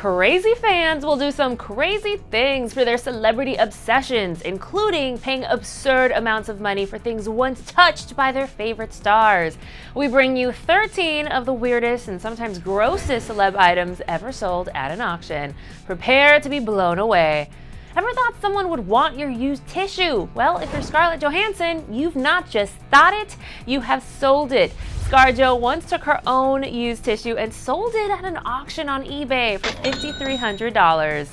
crazy fans will do some crazy things for their celebrity obsessions, including paying absurd amounts of money for things once touched by their favorite stars. We bring you 13 of the weirdest and sometimes grossest celeb items ever sold at an auction. Prepare to be blown away. Ever thought someone would want your used tissue? Well, if you're Scarlett Johansson, you've not just thought it, you have sold it. ScarJo once took her own used tissue and sold it at an auction on eBay for $5,300.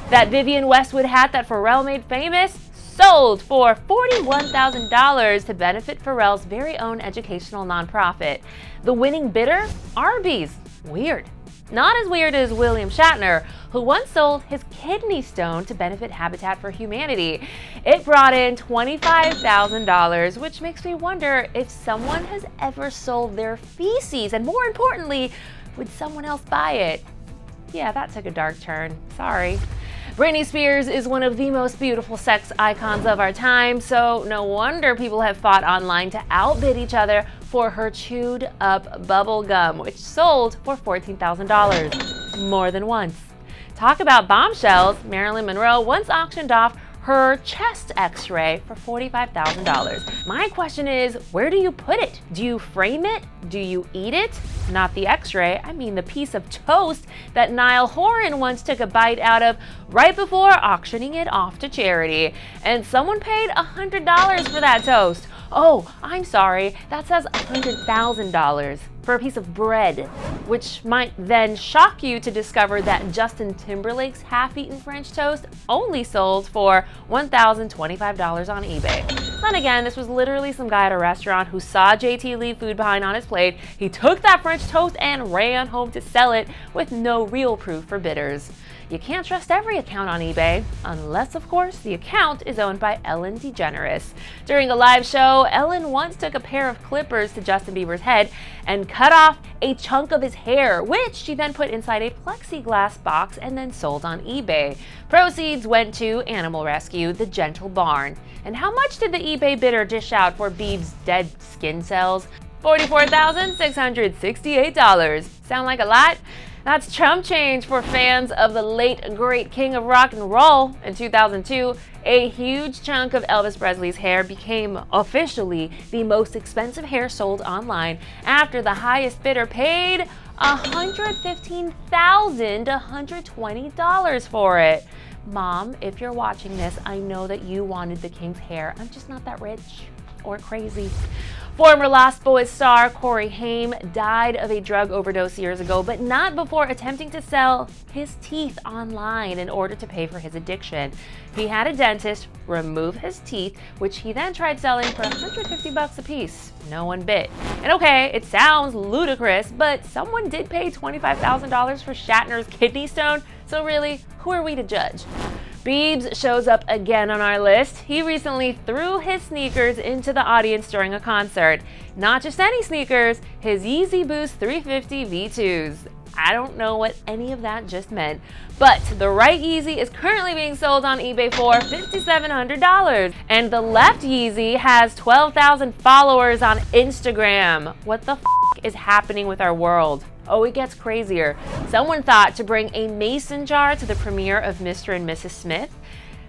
That Vivienne Westwood hat that Pharrell made famous sold for $41,000 to benefit Pharrell's very own educational nonprofit. The winning bidder? Arby's. Weird. Not as weird as William Shatner, who once sold his kidney stone to benefit Habitat for Humanity. It brought in $25,000, which makes me wonder if someone has ever sold their feces, and more importantly, would someone else buy it? Yeah, that took a dark turn. Sorry. Britney Spears is one of the most beautiful sex icons of our time, so no wonder people have fought online to outbid each other for her chewed up bubble gum, which sold for $14,000 more than once. Talk about bombshells. Marilyn Monroe once auctioned off her chest X-ray for $45,000. My question is, where do you put it? Do you frame it? Do you eat it? Not the X-ray, I mean the piece of toast that Niall Horan once took a bite out of right before auctioning it off to charity. And someone paid $100 for that toast. Oh, I'm sorry, that says $100,000 for a piece of bread, which might then shock you to discover that Justin Timberlake's half-eaten French toast only sold for $1,025 on eBay. Then again, this was literally some guy at a restaurant who saw JT leave food behind on his plate. He took that French toast and ran home to sell it with no real proof for bidders. You can't trust every account on eBay, unless, of course, the account is owned by Ellen DeGeneres. During a live show, Ellen once took a pair of clippers to Justin Bieber's head and cut off a chunk of his hair, which she then put inside a plexiglass box and then sold on eBay. Proceeds went to Animal Rescue, the Gentle Barn. And how much did the eBay bidder dish out for Bieb's dead skin cells? $44,668. Sound like a lot? That's chump change for fans of the late great king of rock and roll. In 2002, a huge chunk of Elvis Presley's hair became officially the most expensive hair sold online after the highest bidder paid $115,120 for it. Mom, if you're watching this, I know that you wanted the king's hair. I'm just not that rich or crazy. Former Lost Boys star Corey Haim died of a drug overdose years ago, but not before attempting to sell his teeth online in order to pay for his addiction. He had a dentist remove his teeth, which he then tried selling for $150 a piece. No one bit. And okay, it sounds ludicrous, but someone did pay $25,000 for Shatner's kidney stone, so really, who are we to judge? Biebs shows up again on our list. He recently threw his sneakers into the audience during a concert. Not just any sneakers, his Yeezy Boost 350 V2s. I don't know what any of that just meant, but the right Yeezy is currently being sold on eBay for $5,700. And the left Yeezy has 12,000 followers on Instagram. What the f is happening with our world? Oh, it gets crazier. Someone thought to bring a mason jar to the premiere of Mr. and Mrs. Smith.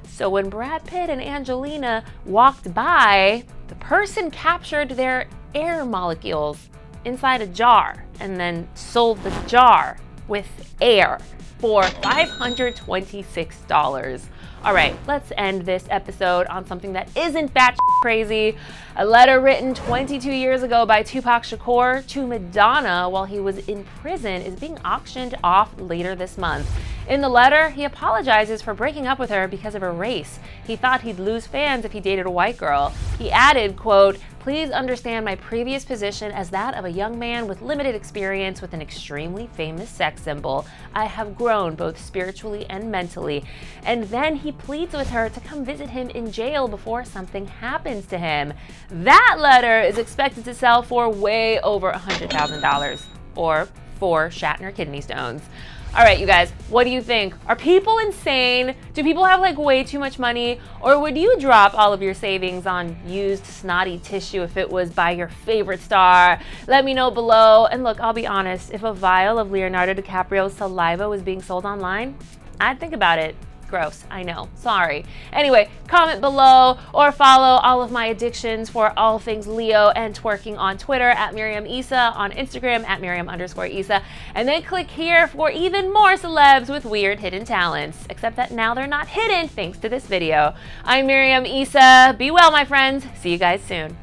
So when Brad Pitt and Angelina walked by, the person captured their air molecules inside a jar and then sold the jar with air for $526. All right, let's end this episode on something that isn't batshit crazy. A letter written 22 years ago by Tupac Shakur to Madonna while he was in prison is being auctioned off later this month. In the letter, he apologizes for breaking up with her because of her race. He thought he'd lose fans if he dated a white girl. He added, quote, "Please understand my previous position as that of a young man with limited experience with an extremely famous sex symbol. I have grown both spiritually and mentally." And then he pleads with her to come visit him in jail before something happens to him. That letter is expected to sell for way over $100,000, or 4 Shatner kidney stones. All right, you guys, what do you think? Are people insane? Do people have like way too much money? Or would you drop all of your savings on used snotty tissue if it was by your favorite star? Let me know below. And look, I'll be honest, if a vial of Leonardo DiCaprio's saliva was being sold online, I'd think about it. Gross, I know, sorry. Anyway, comment below or follow all of my addictions for all things Leo and twerking on Twitter at Miriam Issa, on Instagram at Miriam_Issa, and then click here for even more celebs with weird hidden talents, except that now they're not hidden thanks to this video. I'm Miriam Issa. Be well, my friends. See you guys soon.